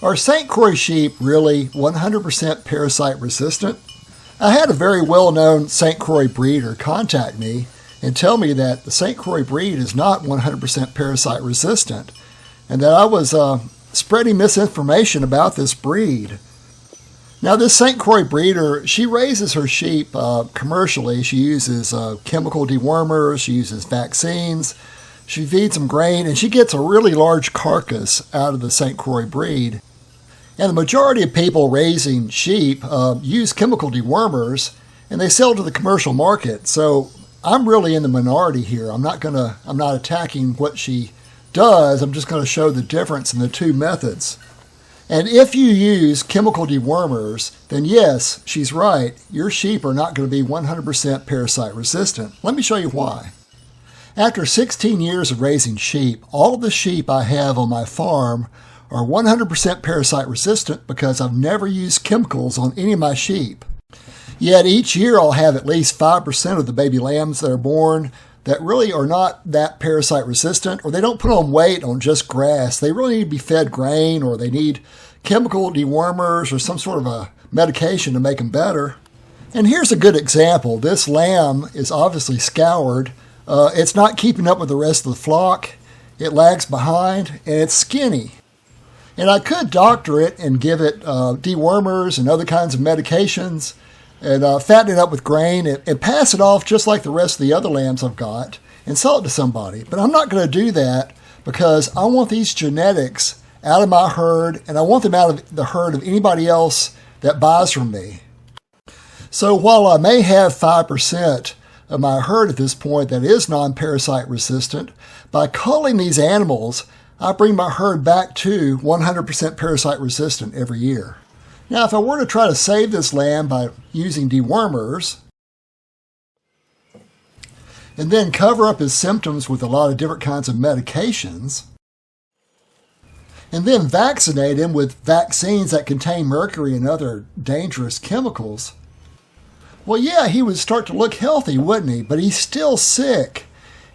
Are St. Croix sheep really 100% parasite resistant? I had a very well-known St. Croix breeder contact me and tell me that the St. Croix breed is not 100% parasite resistant and that I was spreading misinformation about this breed. Now, this St. Croix breeder, she raises her sheep commercially. She uses chemical dewormers, she uses vaccines, she feeds them grain, and she gets a really large carcass out of the St. Croix breed. And the majority of people raising sheep use chemical dewormers, and they sell to the commercial market. So I'm really in the minority here. I'm not attacking what she does. I'm just going to show the difference in the two methods. And if you use chemical dewormers, then yes, she's right. Your sheep are not going to be 100% parasite resistant. Let me show you why. After 16 years of raising sheep, all of the sheep I have on my farm are 100% parasite resistant because I've never used chemicals on any of my sheep. Yet each year I'll have at least 5% of the baby lambs that are born that really are not that parasite resistant, or they don't put on weight on just grass. They really need to be fed grain, or they need chemical dewormers or some sort of a medication to make them better. And here's a good example. This lamb is obviously scoured. It's not keeping up with the rest of the flock. It lags behind, and it's skinny. And I could doctor it and give it dewormers and other kinds of medications and fatten it up with grain and pass it off just like the rest of the other lambs I've got and sell it to somebody. But I'm not going to do that because I want these genetics out of my herd, and I want them out of the herd of anybody else that buys from me. So while I may have 5% of my herd at this point that is non-parasite resistant, by culling these animals, I bring my herd back to 100% parasite resistant every year. Now, if I were to try to save this lamb by using dewormers and then cover up his symptoms with a lot of different kinds of medications and then vaccinate him with vaccines that contain mercury and other dangerous chemicals, well, yeah, he would start to look healthy, wouldn't he? But he's still sick.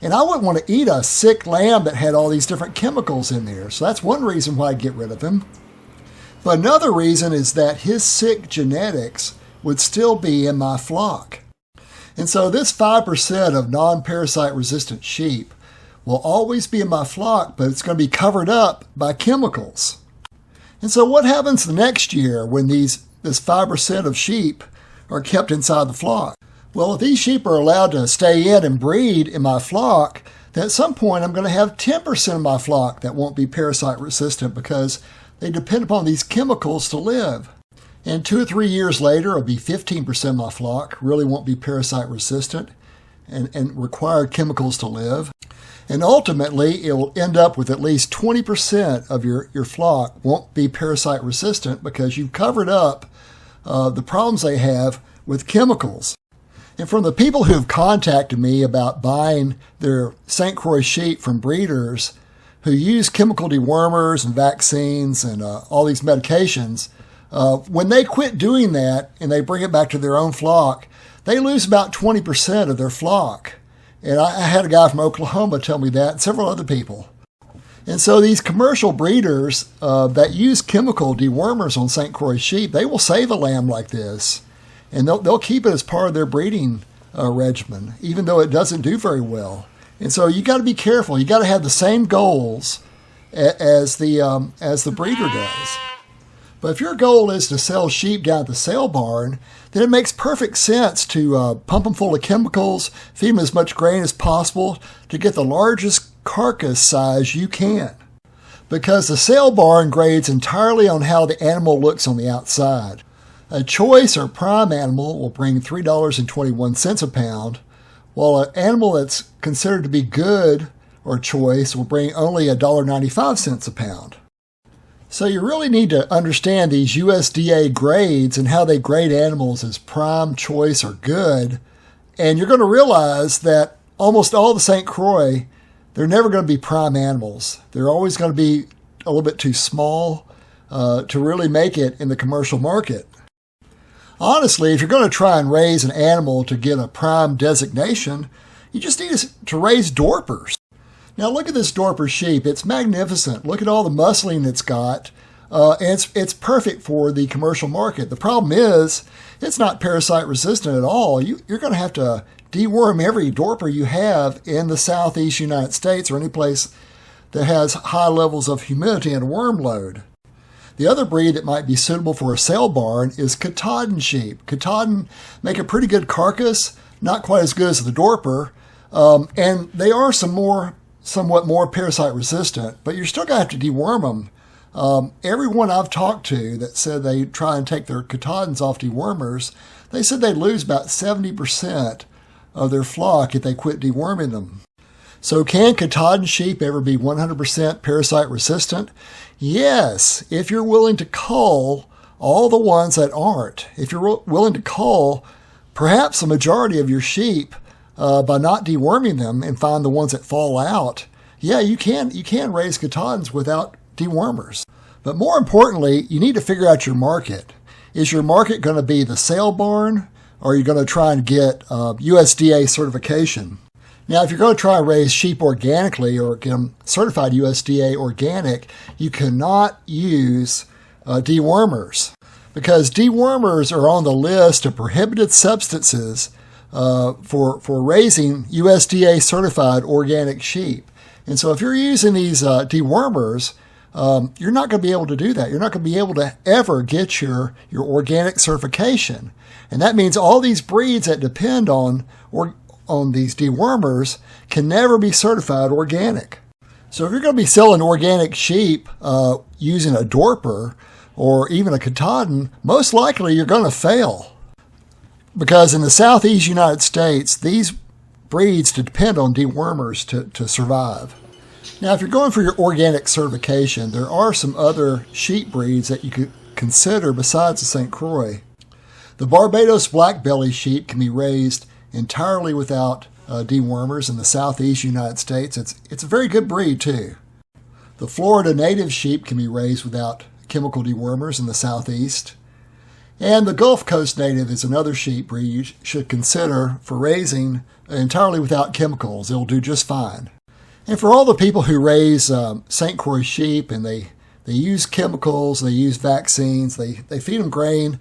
And I wouldn't want to eat a sick lamb that had all these different chemicals in there. So that's one reason why I'd get rid of him. But another reason is that his sick genetics would still be in my flock. And so this 5% of non-parasite resistant sheep will always be in my flock, but it's going to be covered up by chemicals. And so what happens the next year when this 5% of sheep are kept inside the flock? Well, if these sheep are allowed to stay in and breed in my flock, then at some point I'm going to have 10% of my flock that won't be parasite resistant because they depend upon these chemicals to live. And 2 or 3 years later, it'll be 15% of my flock really won't be parasite resistant and require chemicals to live. And ultimately, it will end up with at least 20% of your flock won't be parasite resistant because you've covered up the problems they have with chemicals. And from the people who have contacted me about buying their St. Croix sheep from breeders who use chemical dewormers and vaccines and all these medications, when they quit doing that and they bring it back to their own flock, they lose about 20% of their flock. And I had a guy from Oklahoma tell me that, and several other people. And so these commercial breeders that use chemical dewormers on St. Croix sheep, they will save a lamb like this. And they'll keep it as part of their breeding regimen, even though it doesn't do very well. And so you got to be careful. You got to have the same goals as the breeder does. But if your goal is to sell sheep down at the sale barn, then it makes perfect sense to pump them full of chemicals, feed them as much grain as possible to get the largest carcass size you can. Because the sale barn grades entirely on how the animal looks on the outside. A choice or prime animal will bring $3.21 a pound, while an animal that's considered to be good or choice will bring only $1.95 a pound. So you really need to understand these USDA grades and how they grade animals as prime, choice, or good. And you're going to realize that almost all the St. Croix, they're never going to be prime animals. They're always going to be a little bit too small to really make it in the commercial market. Honestly, if you're going to try and raise an animal to get a prime designation, you just need to raise Dorpers. Now look at this Dorper sheep. It's magnificent. Look at all the muscling it's got. And it's perfect for the commercial market. The problem is it's not parasite resistant at all. You're going to have to deworm every dorper you have in the southeast United States or any place that has high levels of humidity and worm load. The other breed that might be suitable for a sale barn is Katahdin sheep. Katahdin make a pretty good carcass, not quite as good as the dorper, and they are somewhat more parasite resistant, but you're still going to have to deworm them. Everyone I've talked to that said they try and take their Katahdins off dewormers, they said they lose about 70% of their flock if they quit deworming them. So can Katahdin sheep ever be 100% parasite resistant? Yes, if you're willing to cull all the ones that aren't. If you're willing to cull perhaps a majority of your sheep by not deworming them and find the ones that fall out, yeah, you can raise Katahdins without dewormers. But more importantly, you need to figure out your market. Is your market going to be the sale barn, or are you going to try and get USDA certification? Now, if you're going to try and raise sheep organically or get them certified USDA organic, you cannot use dewormers, because dewormers are on the list of prohibited substances for raising USDA certified organic sheep. And so if you're using these dewormers, you're not going to be able to do that. You're not going to be able to ever get your organic certification. And that means all these breeds that depend on these dewormers can never be certified organic. So if you're going to be selling organic sheep using a dorper or even a Katahdin, most likely you're going to fail. Because in the southeast United States, these breeds depend on dewormers to survive. Now, if you're going for your organic certification, there are some other sheep breeds that you could consider besides the St. Croix. The Barbados black-belly sheep can be raised entirely without dewormers in the southeast United States. It's a very good breed, too. The Florida native sheep can be raised without chemical dewormers in the southeast. And the Gulf Coast native is another sheep breed you should consider for raising entirely without chemicals. It'll do just fine. And for all the people who raise St. Croix sheep and they use chemicals, they use vaccines, they feed them grain,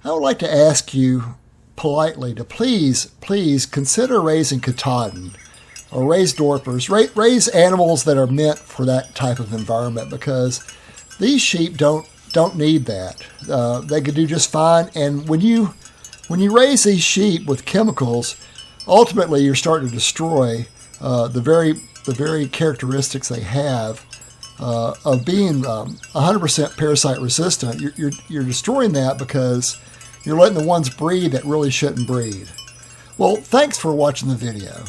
I would like to ask you politely to please consider raising Katahdin or raise dorpers, raise animals that are meant for that type of environment, because these sheep don't need that. They could do just fine. And when you raise these sheep with chemicals, ultimately you're starting to destroy the very characteristics they have of being 100% parasite resistant. You're destroying that because you're letting the ones breed that really shouldn't breed. Well, thanks for watching the video.